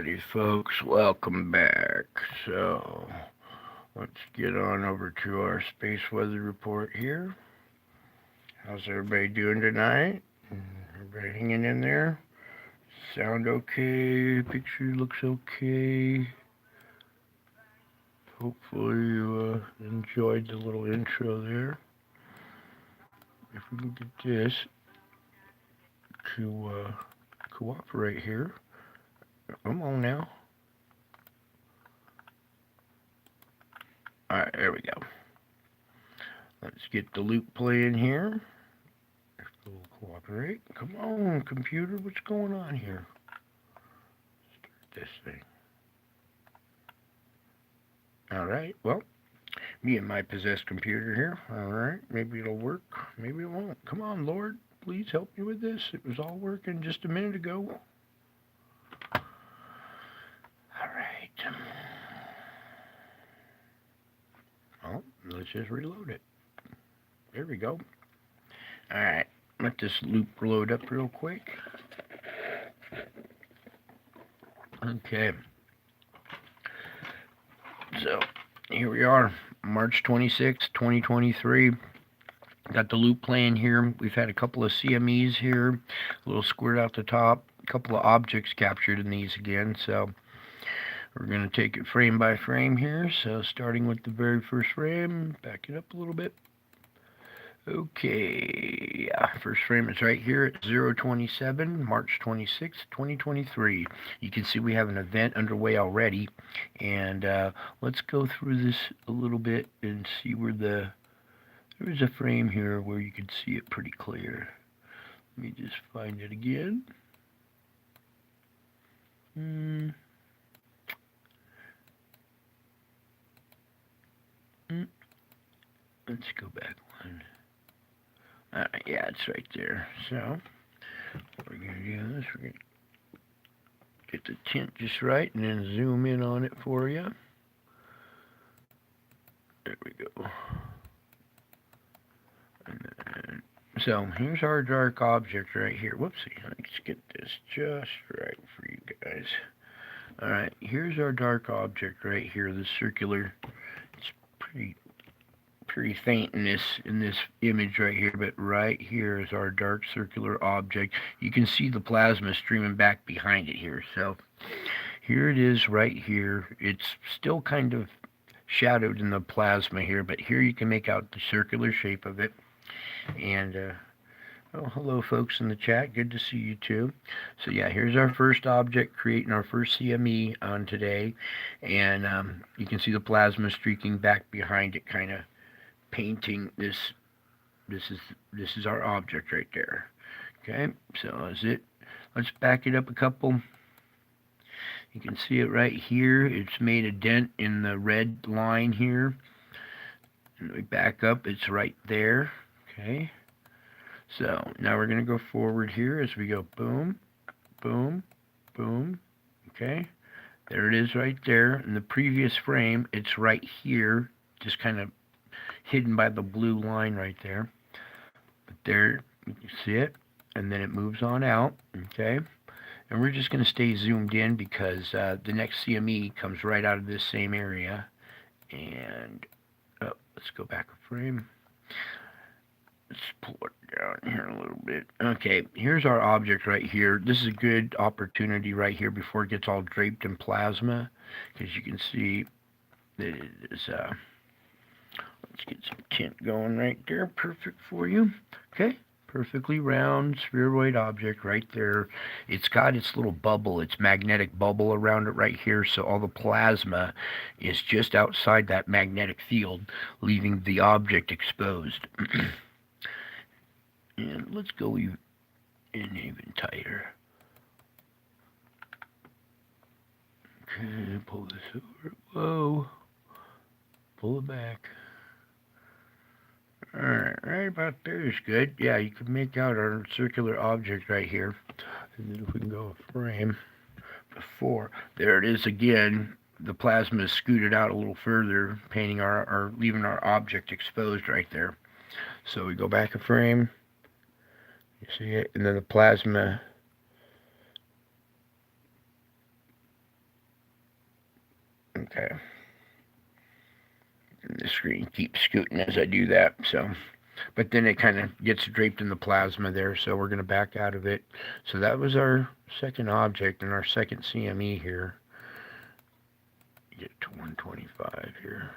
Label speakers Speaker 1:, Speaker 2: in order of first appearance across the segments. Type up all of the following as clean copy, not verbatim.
Speaker 1: Alrighty, folks, welcome back. So, let's get on over to our space weather report here. How's everybody doing tonight? Everybody hanging in there? Sound okay? Picture looks okay? Hopefully, you enjoyed the little intro there. If we can get this to cooperate here. Come on now. Alright, there we go. Let's get the loop playing here. We'll cooperate. Come on, computer, what's going on here? Start this thing. Alright, well, me and my possessed computer here. Alright, maybe it'll work, maybe it won't. Come on, Lord, please help me with this. It was all working just a minute ago. Alright. Well, let's just reload it. There we go. Alright, let this loop load up real quick. Okay. So, here we are, March 26, 2023. Got the loop playing here. We've had a couple of CMEs here, a little squirt out the top, a couple of objects captured in these again. So, we're going to take it frame by frame here. So, starting with the very first frame, back it up a little bit. Okay, yeah, first frame is right here at 027, March 26, 2023. You can see we have an event underway already, and let's go through this a little bit and see where there's a frame here where you can see it pretty clear. Let me just find it again. Let's go back one. Yeah, it's right there. So, we're going to do this. We're going to get the tint just right and then zoom in on it for you. There we go. So, here's our dark object right here. Whoopsie. Let's get this just right for you guys. Alright, here's our dark object right here, the circular. It's pretty faint in this image right here, but right here is our dark circular object. You can see the plasma streaming back behind it here. So here it is right here. It's still kind of shadowed in the plasma here, but here you can make out the circular shape of it. And oh, hello folks in the chat, good to see you too. So yeah, here's our first object, creating our first CME on today, and you can see the plasma streaking back behind it, kind of painting this is our object right there. Okay, so that's it. Let's back it up a couple. You can see it right here. It's made a dent in the red line here. And we back up, it's right there. Okay, so now we're going to go forward here as we go boom, boom, boom. Okay, there it is right there. In the previous frame, it's right here, just kind of hidden by the blue line right there. But there, you can see it, and then it moves on out, okay? And we're just going to stay zoomed in because the next CME comes right out of this same area. And, oh, let's go back a frame. Let's pull it down here a little bit. Okay, here's our object right here. This is a good opportunity right here before it gets all draped in plasma, because you can see that it is, let's get some tint going right there. Perfect for you. Okay, perfectly round spheroid object right there. It's got its little bubble, its magnetic bubble around it right here, so all the plasma is just outside that magnetic field, leaving the object exposed. And let's go in even tighter. Okay, pull this over. Whoa. Pull it back. Alright, right about there is good. Yeah, you can make out our circular object right here. And then if we can go a frame before, there it is again. The plasma is scooted out a little further, painting leaving our object exposed right there. So we go back a frame. You see it? And then the plasma Okay. And the screen keeps scooting as I do that, so. But then it kind of gets draped in the plasma there, so we're going to back out of it. So that was our second object and our second CME here. Get to 125 here.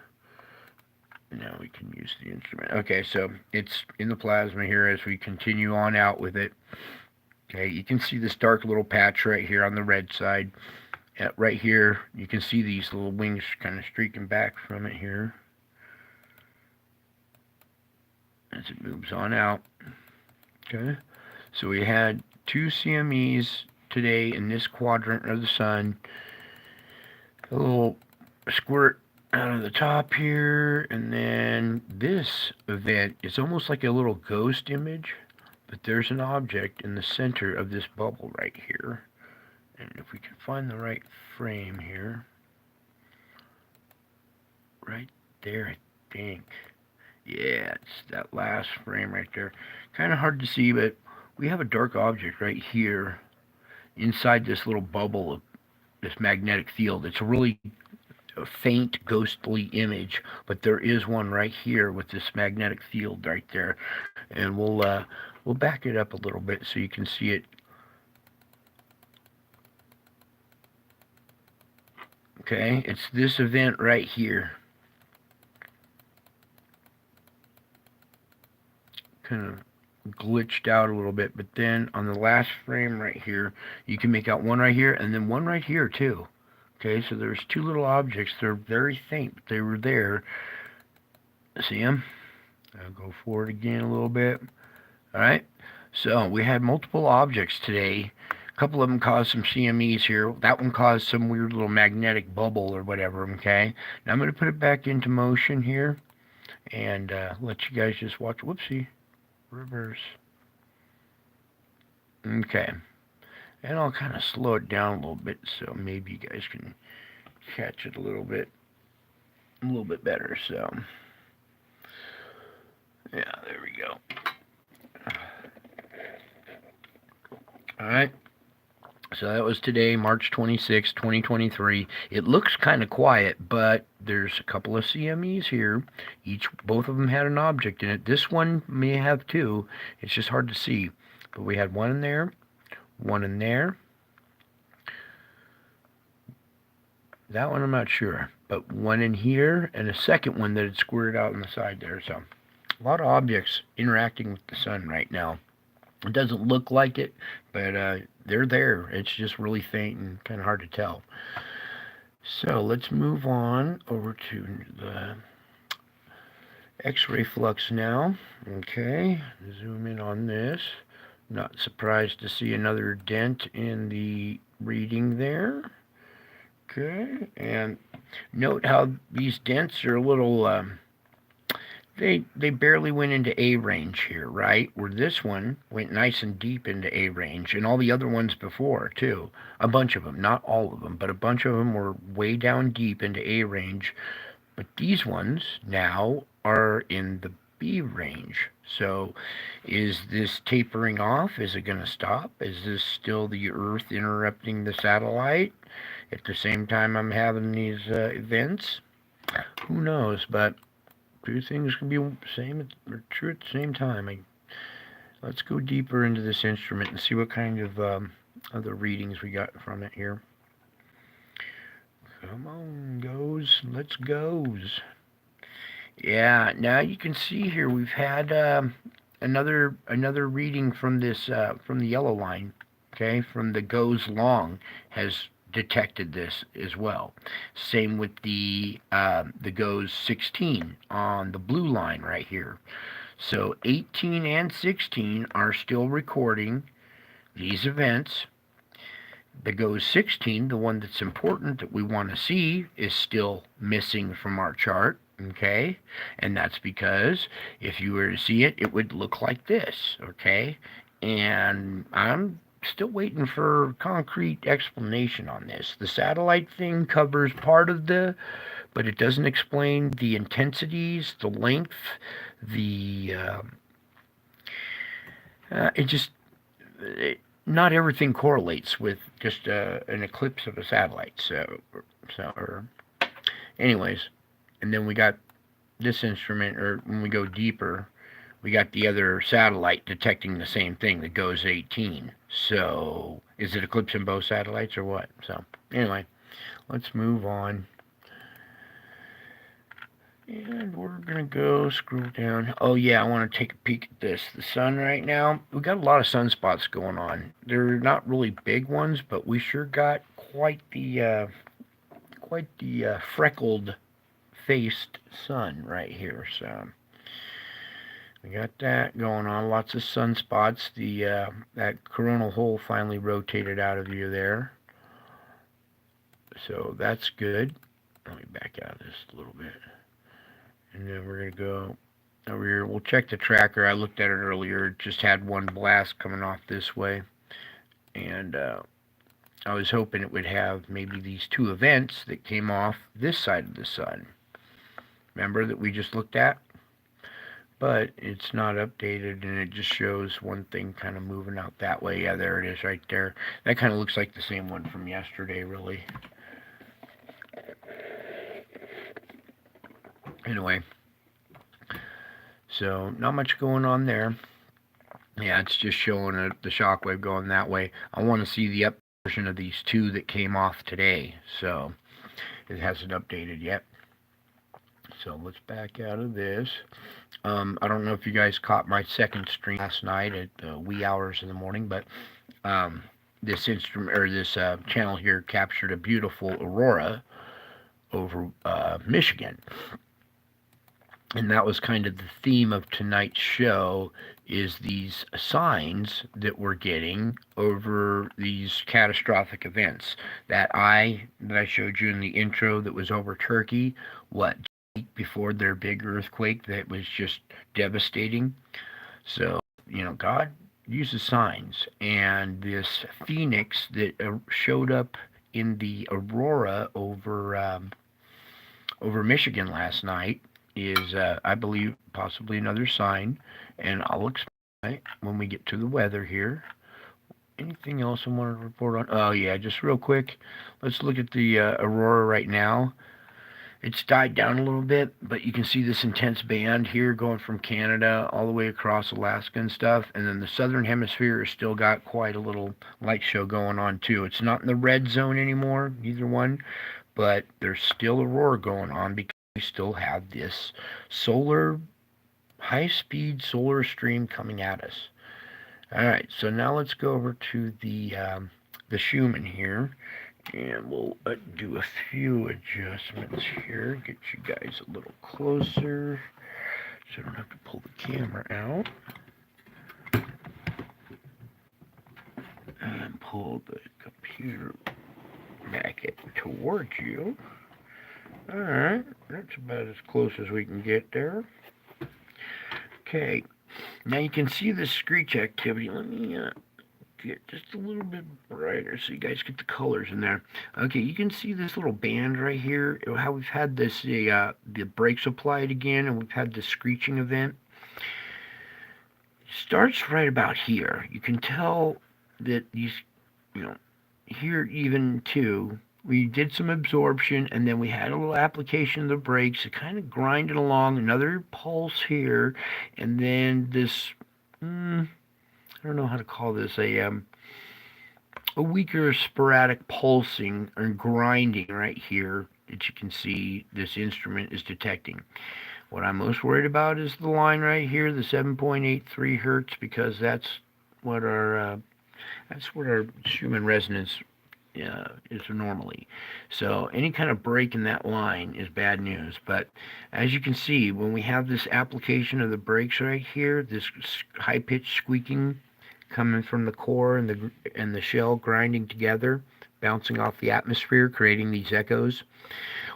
Speaker 1: Now we can use the instrument. Okay, so it's in the plasma here as we continue on out with it. Okay, you can see this dark little patch right here on the red side. Right here, you can see these little wings kind of streaking back from it here as it moves on out. Okay, so we had 2 CMEs today in this quadrant of the sun. A little squirt out of the top here, and then this event is almost like a little ghost image, but there's an object in the center of this bubble right here. And if we can find the right frame here, right there, I think. Yeah, it's that last frame right there. Kind of hard to see, but we have a dark object right here inside this little bubble of this magnetic field. It's a really faint, ghostly image, but there is one right here with this magnetic field right there. And we'll back it up a little bit so you can see it. Okay, it's this event right here. Kind of glitched out a little bit, but then on the last frame right here, you can make out one right here and then one right here too. Okay, so there's 2 little objects. They're very faint, but they were there. See them? I'll go forward again a little bit. All right, so we had multiple objects today. A couple of them caused some CMEs here. That one caused some weird little magnetic bubble or whatever, okay? Now I'm going to put it back into motion here and let you guys just watch. Whoopsie. Reverse. Okay. And I'll kind of slow it down a little bit so maybe you guys can catch it a little bit better. So, yeah, there we go. All right. So that was today, March 26, 2023. It looks kind of quiet, but there's a couple of CMEs here. Both of them had an object in it. This one may have 2. It's just hard to see. But we had one in there, one in there. That one I'm not sure, but one in here and a second one that had squirted out on the side there. So a lot of objects interacting with the sun right now. It doesn't look like it, but they're there. It's just really faint and kind of hard to tell. So let's move on over to the X-ray flux now. Okay, zoom in on this. Not surprised to see another dent in the reading there. Okay, and note how these dents are a little, they barely went into A range here, right? Where this one went nice and deep into A range, and all the other ones before, too. A bunch of them, not all of them, but a bunch of them were way down deep into A range. But these ones now are in the B range. So is this tapering off? Is it going to stop? Is this still the Earth interrupting the satellite at the same time I'm having these events? Who knows, but 2 things can be same or true at the same time. Let's go deeper into this instrument and see what kind of other readings we got from it here. Come on, goes. Let's goes. Yeah, now you can see here we've had another reading from this from the yellow line. Okay, from the goes long has detected this as well. Same with the goes 16 on the blue line right here. So 18 and 16 are still recording these events. The goes 16, the one that's important that we want to see, is still missing from our chart. Okay, and that's because if you were to see it, it would look like this. Okay, and I'm still waiting for concrete explanation on this. The satellite thing covers part of but it doesn't explain the intensities, the length, not everything correlates with just an eclipse of a satellite. So Anyways, and then we got this instrument, or when we go deeper, we got the other satellite detecting the same thing, the GOES 18. So, is it eclipsing both satellites or what? So, anyway, let's move on. And we're going to go scroll down. Oh, yeah, I want to take a peek at this. The sun right now, we got a lot of sunspots going on. They're not really big ones, but we sure got quite the freckled faced sun right here. So we got that going on. Lots of sunspots. The that coronal hole finally rotated out of view there. So that's good. Let me back out of this a little bit. And then we're going to go over here. We'll check the tracker. I looked at it earlier. It just had one blast coming off this way. And I was hoping it would have maybe these two events that came off this side of the sun. Remember that we just looked at? But it's not updated, and it just shows one thing kind of moving out that way. Yeah, there it is right there. That kind of looks like the same one from yesterday, really. Anyway, so not much going on there. Yeah, it's just showing the shockwave going that way. I want to see the up version of these two that came off today, so it hasn't updated yet. So let's back out of this. I don't know if you guys caught my second stream last night at the wee hours in the morning, but this instrument or this channel here captured a beautiful aurora over Michigan. And that was kind of the theme of tonight's show, is these signs that we're getting over these catastrophic events. That I showed you in the intro that was over Turkey, before their big earthquake that was just devastating. So, God uses signs. And this phoenix that showed up in the aurora over Michigan last night is, I believe, possibly another sign. And I'll explain when we get to the weather here. Anything else I want to report on? Oh, yeah, just real quick. Let's look at the aurora right now. It's died down a little bit, but you can see this intense band here going from Canada all the way across Alaska and stuff. And then the southern hemisphere has still got quite a little light show going on, too. It's not in the red zone anymore, either one, but there's still aurora going on because we still have this high-speed solar stream coming at us. All right, so now let's go over to the Schumann here, and we'll do a few adjustments here, get you guys a little closer, so I don't have to pull the camera out, and pull the computer back towards you. All right, that's about as close as we can get there. Okay, now you can see the screech activity. Let me get just a little bit brighter so you guys get the colors in there. Okay, you can see this little band right here, how we've had this, the brakes applied again, and we've had the screeching event. It starts right about here. You can tell that these, here even too, we did some absorption, and then we had a little application of the brakes to kind of grind it along, another pulse here, and then this, I don't know how to call this, a weaker sporadic pulsing or grinding right here that you can see this instrument is detecting. What I'm most worried about is the line right here, the 7.83 hertz, because that's what our Schumann resonance is normally. So any kind of break in that line is bad news. But as you can see, when we have this application of the brakes right here, this high-pitched squeaking coming from the core and the shell grinding together, bouncing off the atmosphere, creating these echoes.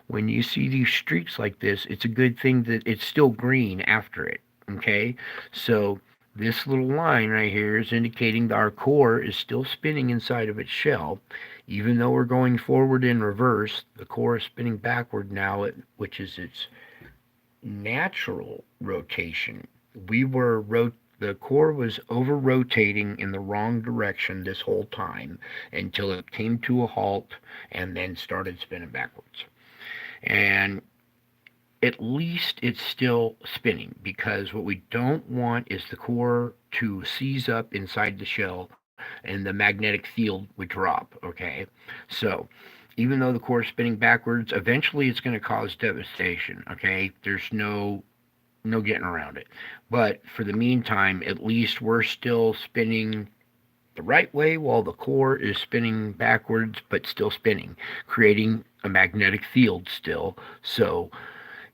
Speaker 1: When you see these streaks like this, it's a good thing that it's still green after it. Okay, so this little line right here is indicating that our core is still spinning inside of its shell. Even though we're going forward in reverse, the core is spinning backward now, which is its natural rotation. The core was over-rotating in the wrong direction this whole time until it came to a halt and then started spinning backwards. And at least it's still spinning, because what we don't want is the core to seize up inside the shell and the magnetic field would drop, okay? So even though the core is spinning backwards, eventually it's going to cause devastation, okay? There's no getting around it. But for the meantime, at least we're still spinning the right way while the core is spinning backwards, but still spinning, creating a magnetic field still. So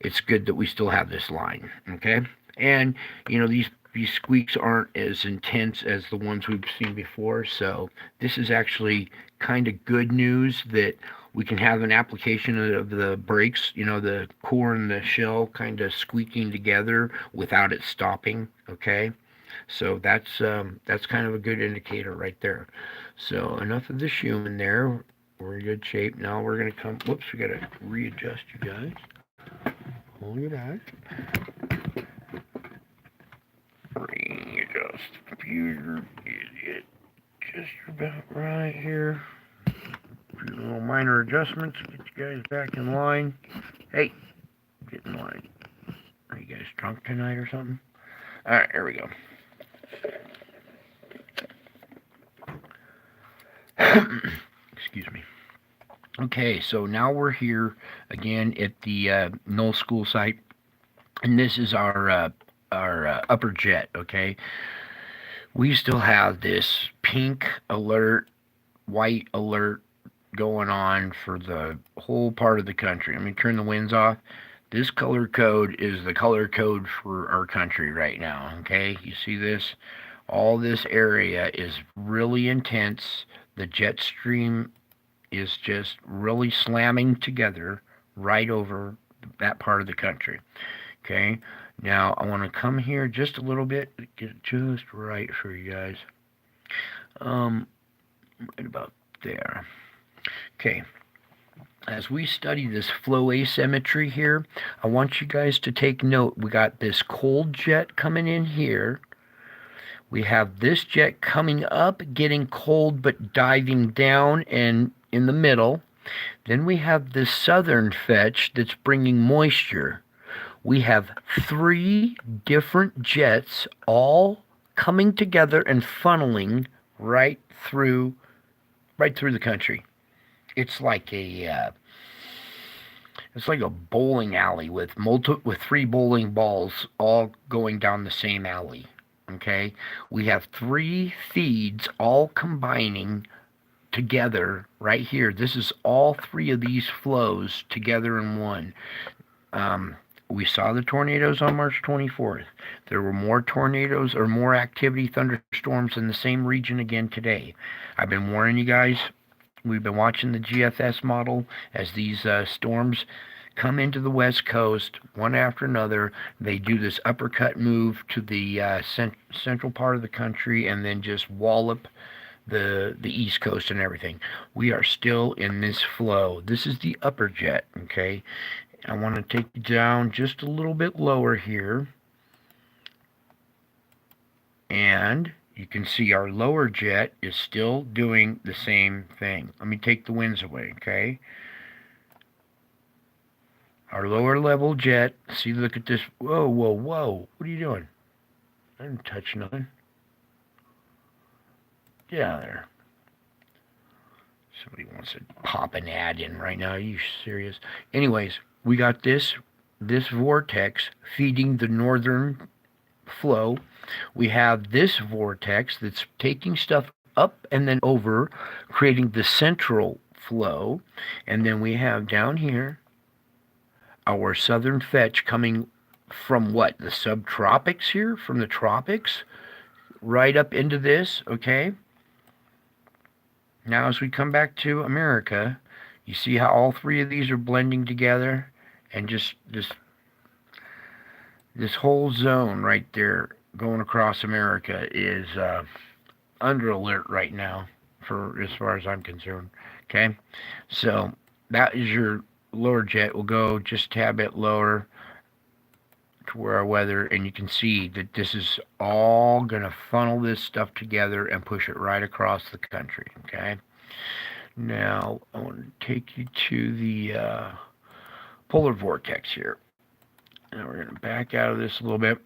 Speaker 1: it's good that we still have this line, okay? And these squeaks aren't as intense as the ones we've seen before, so this is actually kind of good news that we can have an application of the brakes, the core and the shell kind of squeaking together without it stopping, okay? So that's kind of a good indicator right there. So enough of the human there. We're in good shape. Now we're gonna come. Whoops, we gotta readjust you guys. Hold it back. Readjust the computer. Get it just about right here. A few little minor adjustments. Get you guys back in line. Hey, get in line. Are you guys drunk tonight or something? All right, here we go. Excuse me. Okay, so now we're here again at the Knoll School site, and this is our upper jet. Okay, we still have this pink alert, white alert going on for the whole part of the country. Let me turn the winds off. This color code is the color code for our country right now. Okay, you see this? All this area is really intense. The jet stream is just really slamming together right over that part of the country. Okay, now I want to come here just a little bit, get it just right for you guys. Right about there. Okay, as we study this flow asymmetry here, I want you guys to take note. We got this cold jet coming in here. We have this jet coming up, getting cold, but diving down and in the middle. Then we have this southern fetch that's bringing moisture. We have three different jets all coming together and funneling right through the country. It's like a bowling alley with three bowling balls all going down the same alley. Okay, we have three feeds all combining together right here. This is all three of these flows together in one. We saw the tornadoes on March 24th. There were more tornadoes or more activity, thunderstorms in the same region again today. I've been warning you guys. We've been watching the GFS model as these storms come into the West Coast one after another. They do this uppercut move to the central part of the country and then just wallop the East Coast and everything. We are still in this flow. This is the upper jet, okay? I want to take you down just a little bit lower here. And you can see our lower jet is still doing the same thing. Let me take the winds away, okay? Our lower level jet, see, look at this. Whoa, whoa, whoa. What are you doing? I didn't touch nothing. Get out of there. Somebody wants to pop an ad in right now. Are you serious? Anyways, we got this vortex feeding the northern flow. We have this vortex that's taking stuff up and then over, creating the central flow. And then we have down here our southern fetch coming from what? The subtropics here? From the tropics? Right up into this, okay? Now as we come back to America, you see how all three of these are blending together? And just this whole zone right there going across America is under alert right now, for as far as I'm concerned. Okay, so that is your lower jet. We'll go just a tad bit lower to where our weather, and you can see that this is all gonna funnel this stuff together and push it right across the country. Okay, now I want to take you to the polar vortex here. Now we're going to back out of this a little bit.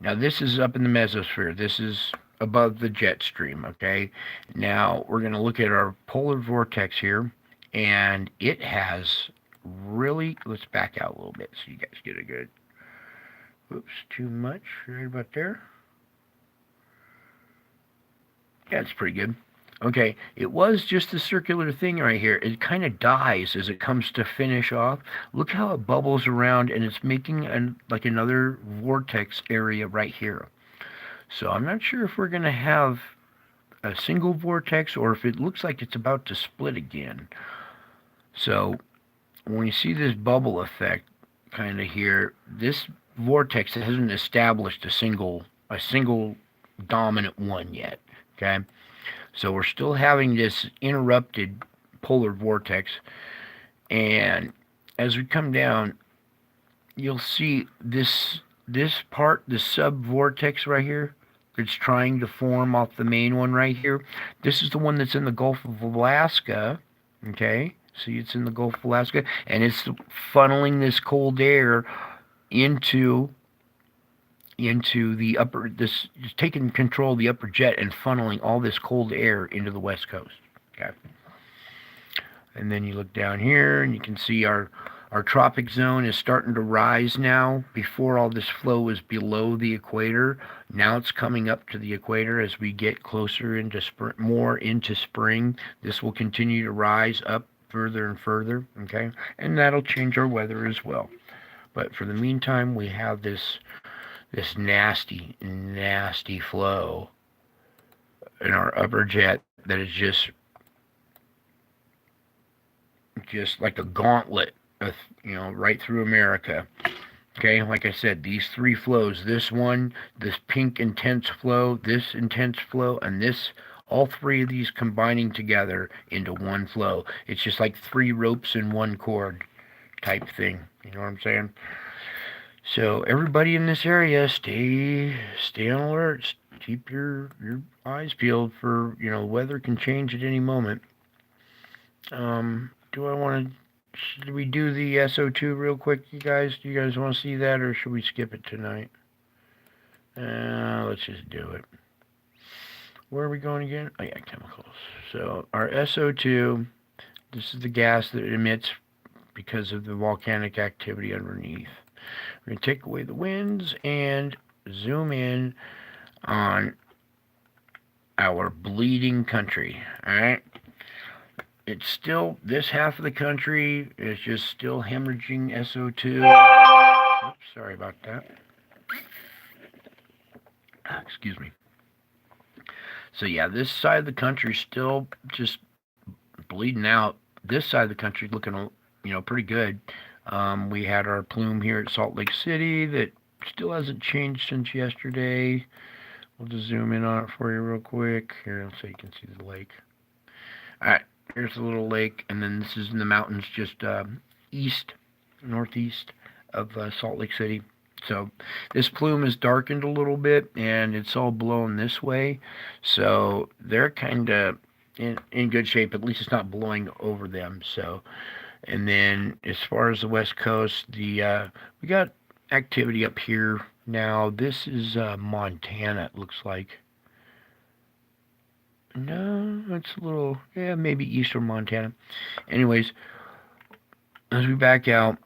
Speaker 1: Now this is up in the mesosphere. This is above the jet stream, okay? Now we're going to look at our polar vortex here, and it has really, let's back out a little bit so you guys get a good, oops, too much, right about there. Yeah, it's pretty good. Okay, it was just a circular thing right here. It kind of dies as it comes to finish off. Look how it bubbles around, and it's making like another vortex area right here. So I'm not sure if we're going to have a single vortex or if it looks like it's about to split again. So when you see this bubble effect kind of here, this vortex hasn't established a single dominant one yet. Okay, so we're still having this interrupted polar vortex, and as we come down, you'll see this part, the sub-vortex right here, that's trying to form off the main one right here. This is the one that's in the Gulf of Alaska, okay? See, it's in the Gulf of Alaska, and it's funneling this cold air into the upper, this is taking control of the upper jet and funneling all this cold air into the west coast. Okay. And then you look down here and you can see our tropic zone is starting to rise now. Before, all this flow was below the equator. Now it's coming up to the equator as we get closer into more into spring. This will continue to rise up further and further, okay? And that'll change our weather as well. But for the meantime, we have this nasty flow in our upper jet that is just like a gauntlet, right through America. Okay, like I said, these three flows, this one, this pink intense flow, this intense flow, and this, all three of these combining together into one flow. It's just like three ropes in one cord type thing. You know what I'm saying? So everybody in this area, stay on alert. Keep your eyes peeled for, weather can change at any moment. Should we do the SO2 real quick, you guys? Do you guys want to see that, or should we skip it tonight? Let's just do it. Where are we going again? Oh yeah, chemicals. So our SO2, this is the gas that it emits because of the volcanic activity underneath. We're going to take away the winds and zoom in on our bleeding country. All right. It's still, this half of the country is just still hemorrhaging SO2. Oops, sorry about that. Excuse me. So yeah, this side of the country still just bleeding out. This side of the country looking, pretty good. We had our plume here at Salt Lake City that still hasn't changed since yesterday. We'll just zoom in on it for you real quick here so you can see the lake. All right, here's the little lake, and then this is in the mountains just northeast of Salt Lake City. So this plume is darkened a little bit, and it's all blowing this way. So they're kind of in good shape. At least it's not blowing over them. So, and then as far as the West Coast, we got activity up here now. This is Montana, it looks like. No, it's a little, maybe eastern Montana. Anyways, as we back out,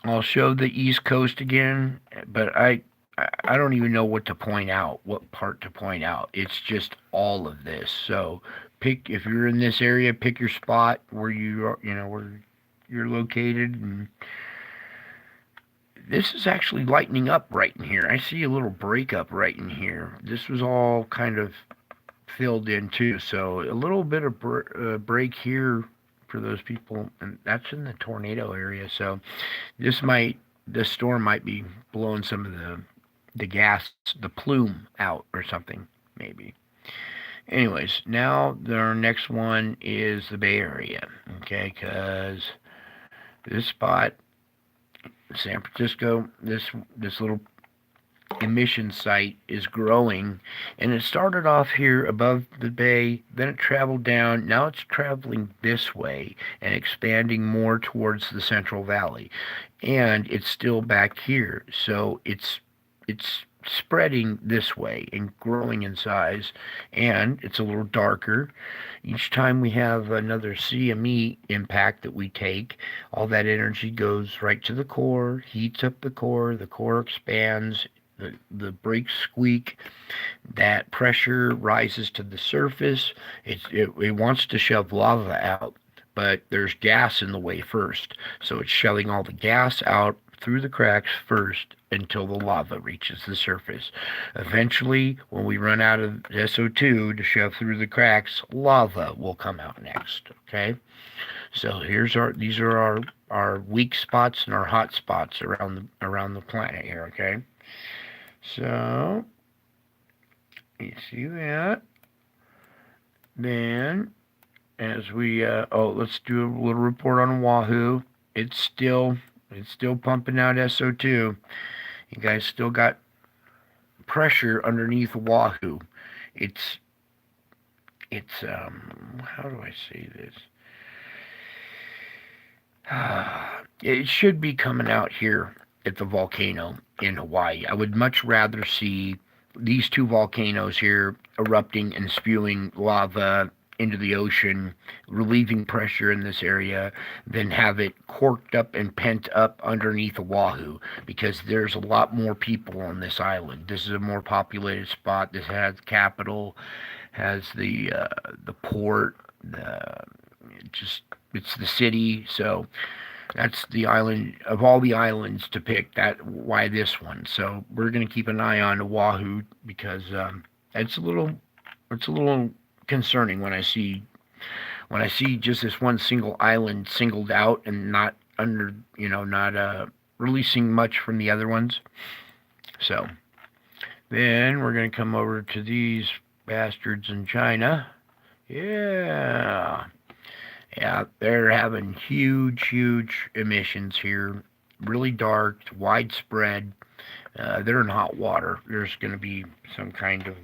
Speaker 1: I'll show the East Coast again, but I don't even know what to point out, what part to point out. It's just all of this. So if you're in this area, pick your spot where you are, where you're located, and this is actually lightening up right in here. I see a little breakup right in here. This was all kind of filled in too, so a little bit of break here for those people, and that's in the tornado area. So this storm might be blowing some of the gas, the plume out or something, maybe. Anyways, now our next one is the Bay Area, okay, because this spot, San Francisco, this little emission site is growing, and it started off here above the bay, then it traveled down, now it's traveling this way and expanding more towards the Central Valley, and it's still back here, so it's spreading this way and growing in size, and it's a little darker. Each time we have another CME impact that we take, all that energy goes right to the core, heats up the core expands, the brakes squeak, that pressure rises to the surface. It wants to shove lava out, but there's gas in the way first. So it's shoving all the gas out through the cracks first until the lava reaches the surface. Eventually, when we run out of SO2 to shove through the cracks, lava will come out next. Okay? So these are our weak spots and our hot spots around the planet here, okay? So you see that. Then as we let's do a little report on Oahu. It's still pumping out SO2. You guys still got pressure underneath Oahu. It's how do I say this? It should be coming out here at the volcano in Hawaii. I would much rather see these two volcanoes here erupting and spewing lava into the ocean, relieving pressure in this area, than have it corked up and pent up underneath Oahu, because there's a lot more people on this island. This is a more populated spot. This has capital, has the port, it's the city, so that's the island of all the islands to pick. Why this one? So we're gonna keep an eye on Oahu, because it's a little concerning when I see just this one single island singled out and not releasing much from the other ones. So then we're gonna come over to these bastards in China. Yeah, they're having huge emissions here, really dark, widespread. They're in hot water. There's going to be some kind of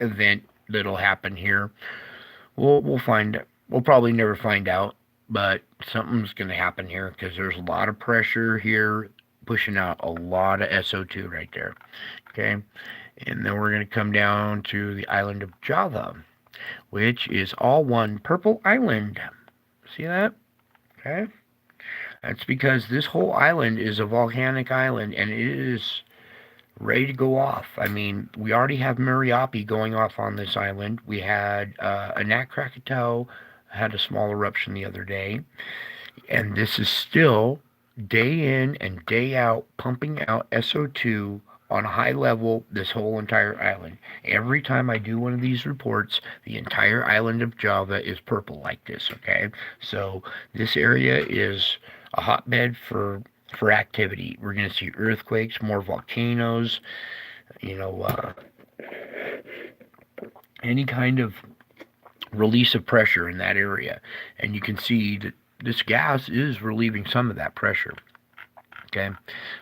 Speaker 1: event that'll happen here. We'll find. We'll probably never find out, but something's going to happen here, because there's a lot of pressure here pushing out a lot of SO2 right there. Okay, and then we're going to come down to the island of Java, which is all one purple island. See that? Okay. That's because this whole island is a volcanic island, and it is ready to go off. I mean, we already have Muriapi going off on this island. We had Anak Krakatau had a small eruption the other day, and this is still day in and day out pumping out SO2 on a high level, this whole entire island. Every time I do one of these reports, the entire island of Java is purple like this, okay? So this area is a hotbed for activity. We're going to see earthquakes, more volcanoes, any kind of release of pressure in that area. And you can see that this gas is relieving some of that pressure. Okay,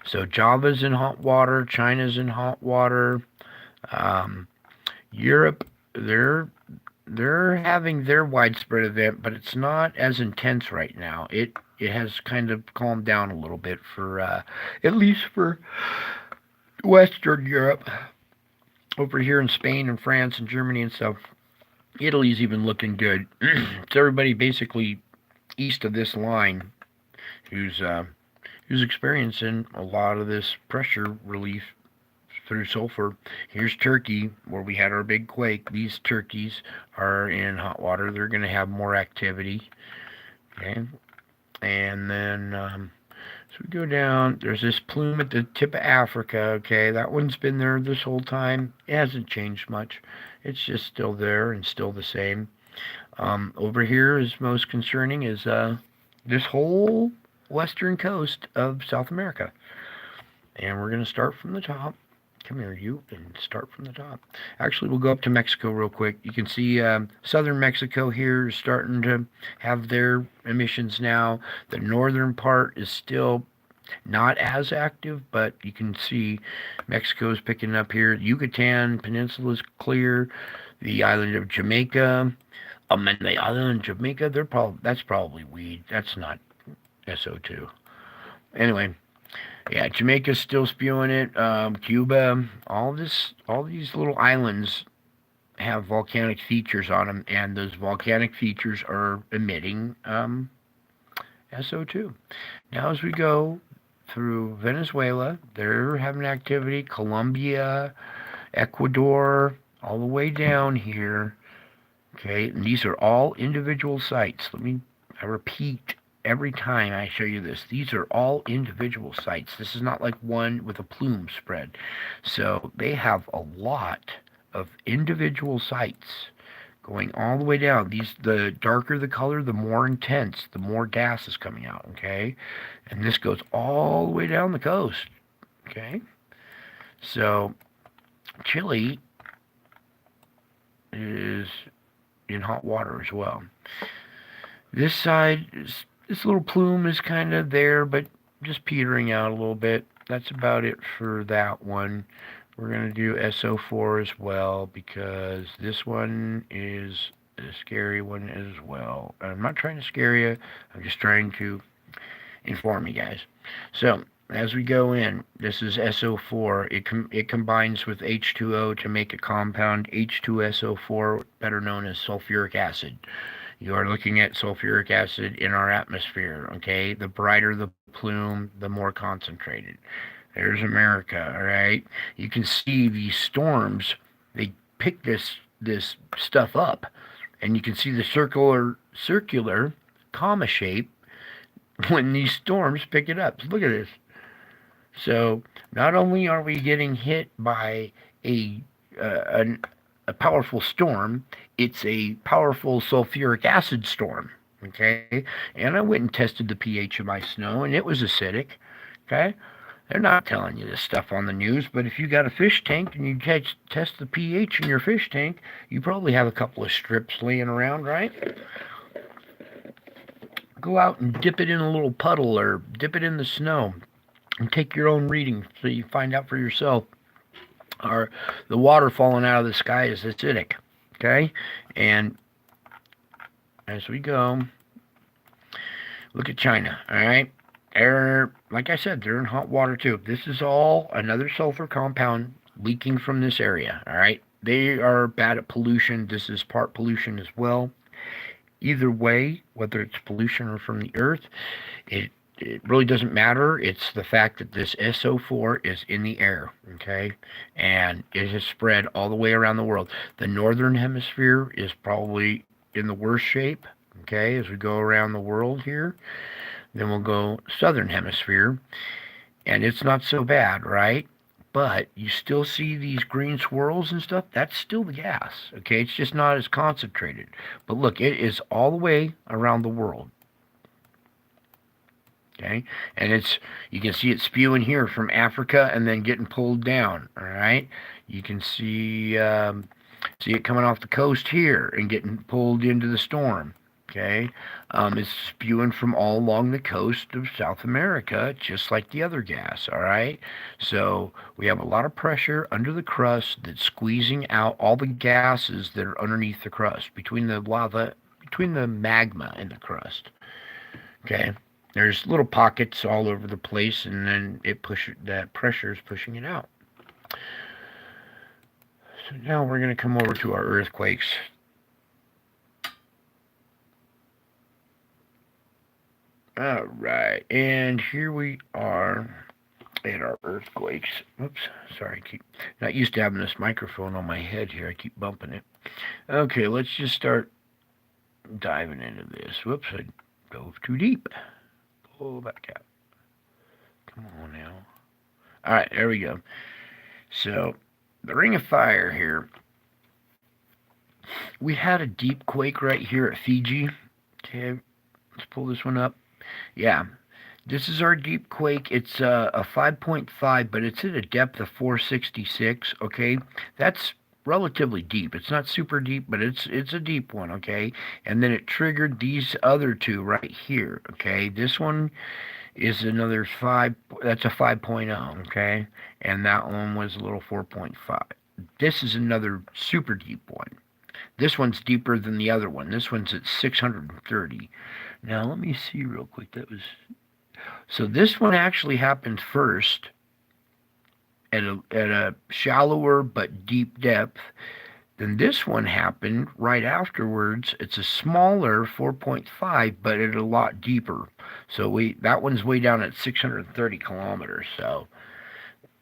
Speaker 1: so Java's in hot water, China's in hot water, Europe, they're having their widespread event, but it's not as intense right now. It has kind of calmed down a little bit for at least for Western Europe. Over here in Spain and France and Germany and stuff, Italy's even looking good. It's everybody basically east of this line who's experiencing a lot of this pressure relief through sulfur. Here's Turkey, where we had our big quake. These turkeys are in hot water. They're going to have more activity. Okay, and then so we go down. There's this plume at the tip of Africa. Okay, that one's been there this whole time. It hasn't changed much. It's just still there and still the same. Over here is most concerning is this whole western coast of South America. And we're going to start from the top. Come here, you, and start from the top. Actually, we'll go up to Mexico real quick. You can see southern Mexico here is starting to have their emissions now. The northern part is still Not as active, but you can see Mexico's picking up here. Yucatan Peninsula is clear. The island of Jamaica. And the island of Jamaica, that's probably weed. That's not SO2. Anyway, yeah, Jamaica's still spewing it. Cuba, all these little islands have volcanic features on them, and those volcanic features are emitting SO2. Now, as we go through Venezuela, they're having activity. Colombia, Ecuador, all the way down here. Okay, and these are all individual sites. I repeat every time I show you this. These are all individual sites. This is not like one with a plume spread. So they have a lot of individual sites going all the way down. The darker the color, the more intense, the more gas is coming out, okay? And this goes all the way down the coast, okay? So Chile is in hot water as well. This side, this little plume is kind of there, but just petering out a little bit. That's about it for that one. We're going to do SO4 as well, because this one is a scary one as well. I'm not trying to scare you. I'm just trying to inform you guys. So, as we go in, this is SO4. It combines with H2O to make a compound H2SO4, better known as sulfuric acid. You are looking at sulfuric acid in our atmosphere, okay? The brighter the plume, the more concentrated. There's America, all right? You can see these storms, they pick this stuff up, and you can see the circular comma shape when these storms pick it up. Look at this. So not only are we getting hit by a powerful storm, it's a powerful sulfuric acid storm, okay? And I went and tested the pH of my snow, and it was acidic, okay? They're not telling you this stuff on the news, but if you got a fish tank and you test the pH in your fish tank, you probably have a couple of strips laying around, right? Go out and dip it in a little puddle or dip it in the snow and take your own reading so you find out for yourself. Or the water falling out of the sky is acidic, okay? And as we go, look at China, all right? Like I said, they're in hot water too. This is all another sulfur compound leaking from this area, all right? They are bad at pollution. This is part pollution as well. Either way, whether it's pollution or from the earth, it really doesn't matter. It's the fact that this SO4 is in the air, okay? And it has spread all the way around the world. The northern hemisphere is probably in the worst shape, okay, as we go around the world here. Then we'll go southern hemisphere, and it's not so bad, right? But you still see these green swirls and stuff. That's still the gas, okay? It's just not as concentrated. But look, it is all the way around the world, okay? And you can see it spewing here from Africa and then getting pulled down, all right? You can see it coming off the coast here and getting pulled into the storm. Okay, it's spewing from all along the coast of South America, just like the other gas, all right? So we have a lot of pressure under the crust that's squeezing out all the gases that are underneath the crust, between the lava, between the magma and the crust, okay? There's little pockets all over the place, and then that pressure is pushing it out. So now we're going to come over to our earthquakes. All right, and here we are at our earthquakes. Oops, sorry, I keep not used to having this microphone on my head here. I keep bumping it. Okay, let's just start diving into this. Whoops, I dove too deep. Pull back out. Come on now. All right, there we go. So, the Ring of Fire here. We had a deep quake right here at Fiji. Okay, let's pull this one up. Yeah, this is our deep quake. It's a 5.5, but it's at a depth of 466, okay? That's relatively deep. It's not super deep, but it's a deep one, okay? And then it triggered these other two right here, okay? This one is another 5. That's a 5.0, okay? And that one was a little 4.5. This is another super deep one. This one's deeper than the other one. This one's at 630. Now let me see real quick. So this one actually happened first at a shallower but deep depth. Then this one happened right afterwards. It's a smaller 4.5, but at a lot deeper. So that one's way down at 630 kilometers. So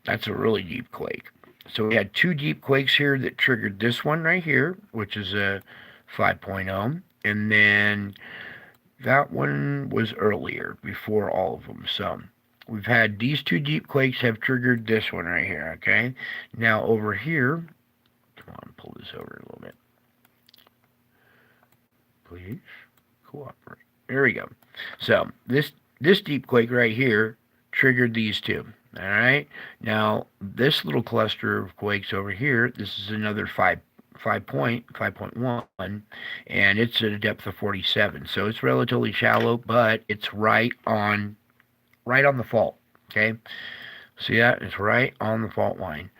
Speaker 1: that's a really deep quake. So we had 2 deep quakes here that triggered this one right here, which is a 5.0, and then that one was earlier, before all of them. So we've had these 2 deep quakes have triggered this one right here, okay? Now over here, come on, pull this over a little bit. Please cooperate. There we go. So this deep quake right here triggered these 2. All right. Now this little cluster of quakes over here, this is another 5.1, and it's at a depth of 47. So it's relatively shallow, but it's right on the fault. Okay. See that? It's right on the fault line.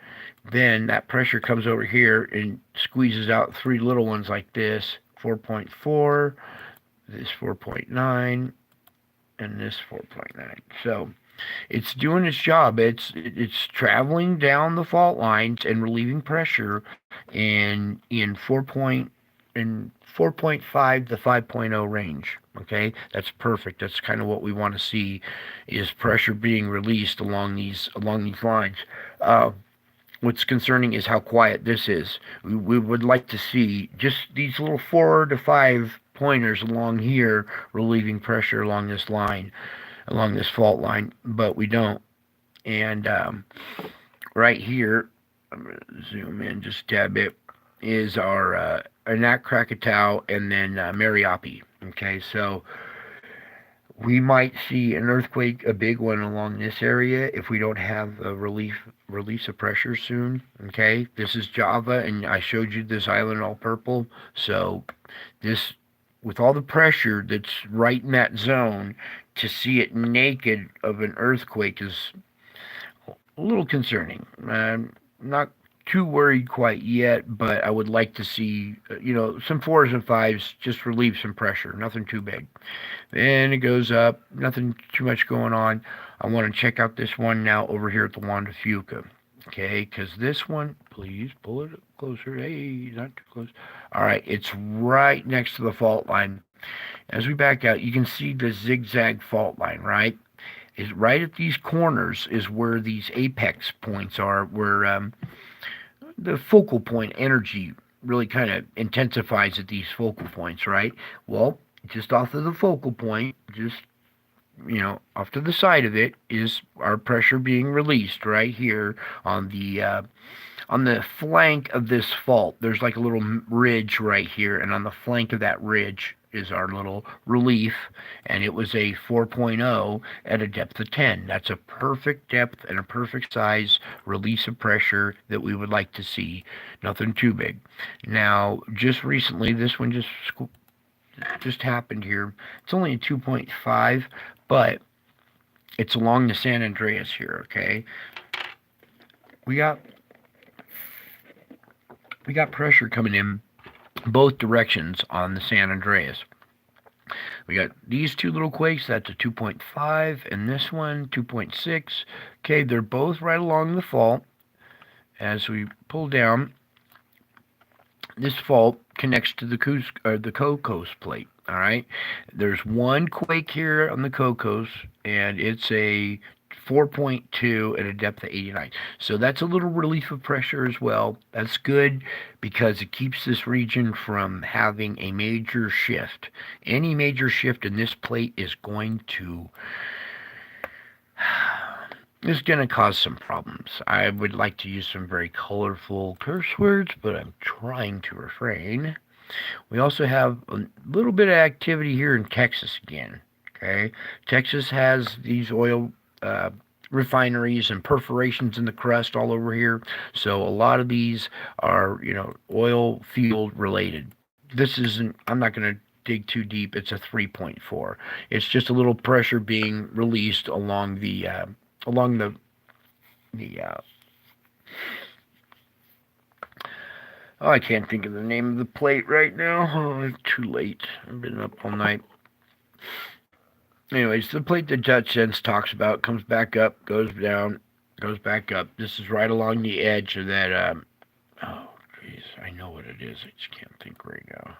Speaker 1: Then that pressure comes over here and squeezes out 3 little ones like this, 4.4, this 4.9, and this 4.9. So it's doing its job. It's traveling down the fault lines and relieving pressure in 4.5 to 5.0 range. Okay, that's perfect. That's kind of what we want to see, is pressure being released along these lines. What's concerning is how quiet this is. We would like to see just these little 4 to 5 pointers along here relieving pressure along this line, along this fault line, but we don't. And right here, I'm going to zoom in just a tad bit, is our Anak Krakatau and then Mariapi. Okay, so we might see an earthquake, a big one along this area, if we don't have a release of pressure soon. Okay, this is Java, and I showed you this island all purple. So this, with all the pressure that's right in that zone, to see it naked of an earthquake is a little concerning. I'm not too worried quite yet, but I would like to see, some 4s and 5s just relieve some pressure. Nothing too big. Then it goes up. Nothing too much going on. I want to check out this one now over here at the Juan de Fuca. Okay, because this one, please pull it closer. Hey, not too close. All right, it's right next to the fault line. As we back out, you can see the zigzag fault line, right? Is right at these corners is where these apex points are, where the focal point energy really kind of intensifies at these focal points, right? Well, just off of the focal point, just off to the side of it, is our pressure being released right here on the flank of this fault. There's like a little ridge right here, and on the flank of that ridge is our little relief, and it was a 4.0 at a depth of 10. That's a perfect depth and a perfect size release of pressure that we would like to see. Nothing too big. Now, just recently, this one just happened here. It's only a 2.5, but it's along the San Andreas here, okay? We got pressure coming in both directions on the San Andreas. We got these 2 little quakes, that's a 2.5, and this one, 2.6. Okay, they're both right along the fault. As we pull down, this fault connects to the Cocos plate, all right? There's one quake here on the Cocos, and it's a 4.2 at a depth of 89. So that's a little relief of pressure as well. That's good because it keeps this region from having a major shift. Any major shift in this plate is going to cause some problems. I would like to use some very colorful curse words, but I'm trying to refrain. We also have a little bit of activity here in Texas again. Okay, Texas has these oil refineries and perforations in the crust all over here. So a lot of these are, oil field related. This isn't, I'm not going to dig too deep, it's a 3.4. It's just a little pressure being released along the oh, I can't think of the name of the plate right now. Oh, it's too late. I've been up all night. Anyways, the plate that Dutch Sense talks about comes back up, goes down, goes back up. This is right along the edge of that. Oh, jeez, I know what it is. I just can't think right now.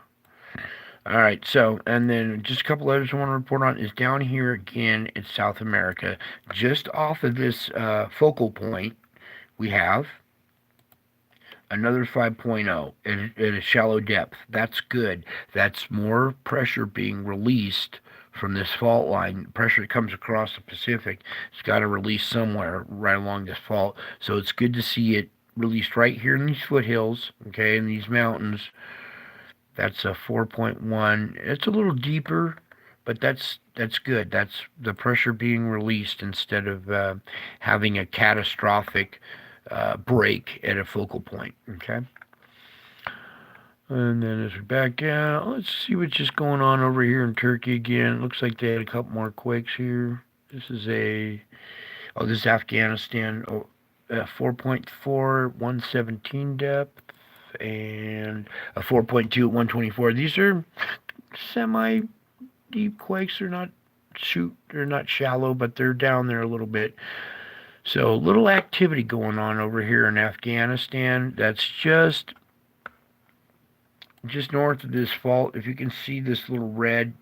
Speaker 1: All right, so, and then just a couple others I want to report on is down here again in South America. Just off of this focal point, we have another 5.0 at a shallow depth. That's good. That's more pressure being released from this fault line. Pressure that comes across the Pacific, it's got to release somewhere right along this fault. So it's good to see it released right here in these foothills, okay, in these mountains. That's a 4.1. It's a little deeper, but that's good. That's the pressure being released instead of having a catastrophic break at a focal point, okay? And then as we back out, let's see what's just going on over here in Turkey again. It looks like they had a couple more quakes here. This is this is Afghanistan, 4.4, 117 depth, and a 4.2 at 124. These are semi-deep quakes. They're not shallow, but they're down there a little bit. So little activity going on over here in Afghanistan. That's just north of this fault. If you can see this little red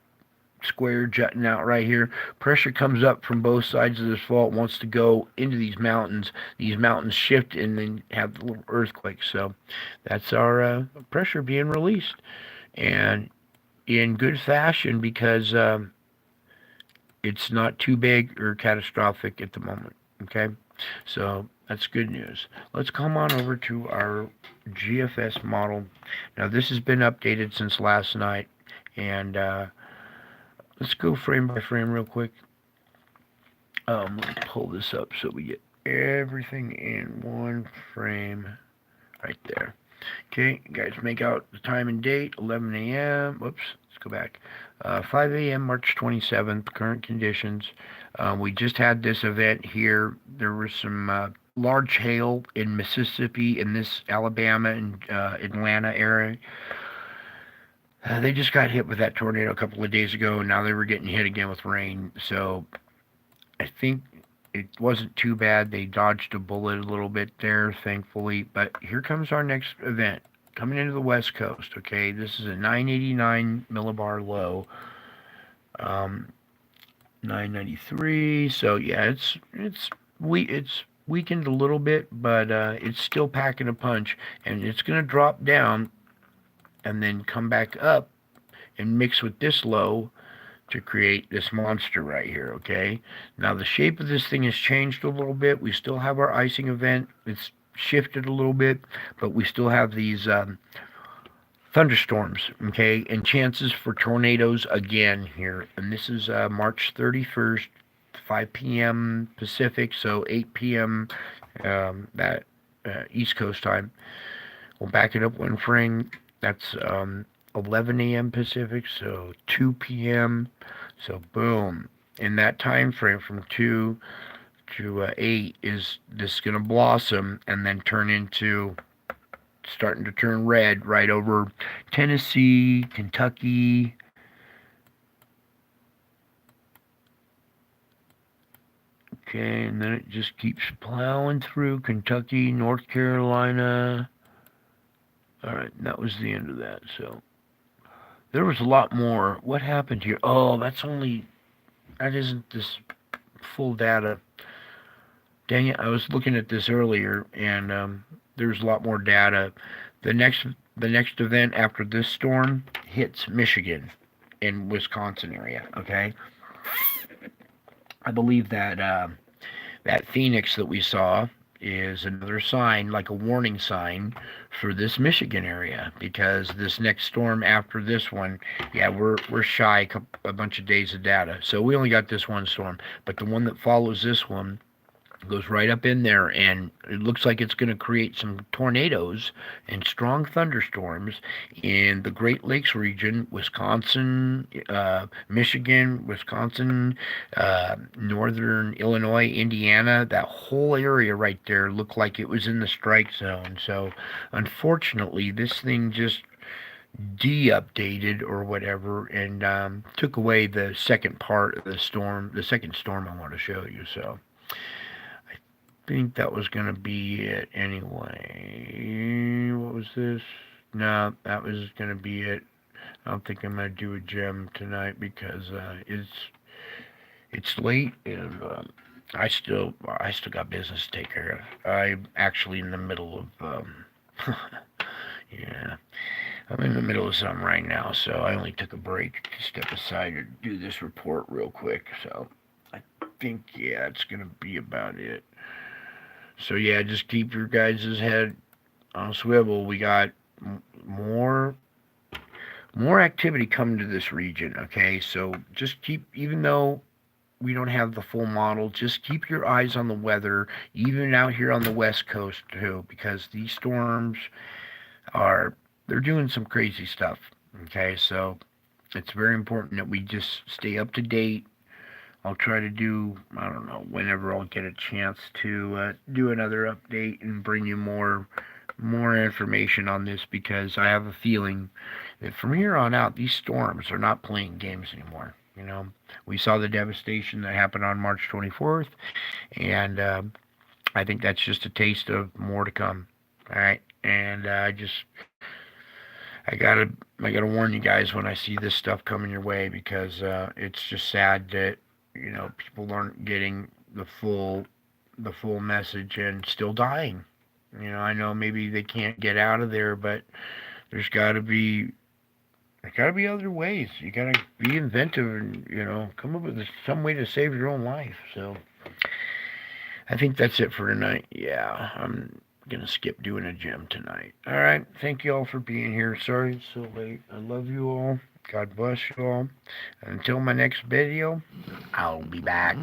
Speaker 1: square jutting out right here, pressure comes up from both sides of this fault, wants to go into these mountains. These mountains shift and then have the little earthquakes. So that's our pressure being released, and in good fashion, because it's not too big or catastrophic at the moment. Okay, so that's good news. Let's come on over to our GFS model. Now this has been updated since last night, and let's go frame by frame real quick. Let me pull this up so we get everything in one frame right there. Okay, guys, make out the time and date, 11 a.m. Whoops, let's go back. 5 a.m. March 27th, current conditions. We just had this event here. There was some large hail in Mississippi, in this Alabama and Atlanta area. They just got hit with that tornado a couple of days ago, and now they were getting hit again with rain. So I think it wasn't too bad. They dodged a bullet a little bit there, thankfully. But here comes our next event, coming into the West Coast, okay? This is a 989 millibar low. 993. So yeah, it's weakened a little bit, but it's still packing a punch, and it's going to drop down and then come back up and mix with this low to create this monster right here, okay? Now the shape of this thing has changed a little bit. We still have our icing event. It's shifted a little bit, but we still have these thunderstorms, okay, and chances for tornadoes again here. And this is March 31st, 5 p.m. Pacific, so 8 p.m. That East Coast time. We'll back it up one frame. That's 11 a.m. Pacific, so 2 p.m. So boom. In that time frame from 2 to 8 is this going to blossom and then starting to turn red right over Tennessee, Kentucky, okay, and then it just keeps plowing through Kentucky, North Carolina. All right, that was the end of that. So there was a lot more. What happened here? Oh, that isn't this full data. Dang it, I was looking at this earlier, and there's a lot more data. The next event after this storm hits Michigan and Wisconsin area, okay? I believe that that Phoenix that we saw is another sign, like a warning sign for this Michigan area, because this next storm after this one, yeah, we're shy a bunch of days of data. So we only got this one storm, but the one that follows this one Goes right up in there, and it looks like it's going to create some tornadoes and strong thunderstorms in the Great Lakes region, Wisconsin, Michigan, Wisconsin, northern Illinois, Indiana. That whole area right there looked like it was in the strike zone. So unfortunately, this thing just de-updated or whatever, and took away the second part of the storm, the second storm I want to show you. So I think that was going to be it anyway. What was this? No, that was going to be it. I don't think I'm going to do a gem tonight because it's late, and I still got business to take care of. I'm actually in the middle of yeah, I'm in the middle of something right now, so I only took a break to step aside and do this report real quick. So I think, yeah, it's gonna be about it. So yeah, just keep your guys' head on a swivel. We got more activity coming to this region. Okay, so just keep, even though we don't have the full model, just keep your eyes on the weather, even out here on the west coast too, because these storms are, they're doing some crazy stuff. Okay, so it's very important that we just stay up to date. I'll try to do, I don't know, whenever I'll get a chance to do another update and bring you more information on this, because I have a feeling that from here on out, these storms are not playing games anymore. You know, we saw the devastation that happened on March 24th, and I think that's just a taste of more to come. All right, and I gotta warn you guys when I see this stuff coming your way, because it's just sad that, you know, people aren't getting the full message and still dying. You know, I know maybe they can't get out of there, but there's got to be other ways. You got to be inventive and, you know, come up with some way to save your own life. So I think that's it for tonight. Yeah, I'm gonna skip doing a gym tonight. All right, thank you all for being here. Sorry it's so late. I love you all. God bless you all. Until my next video, I'll be back.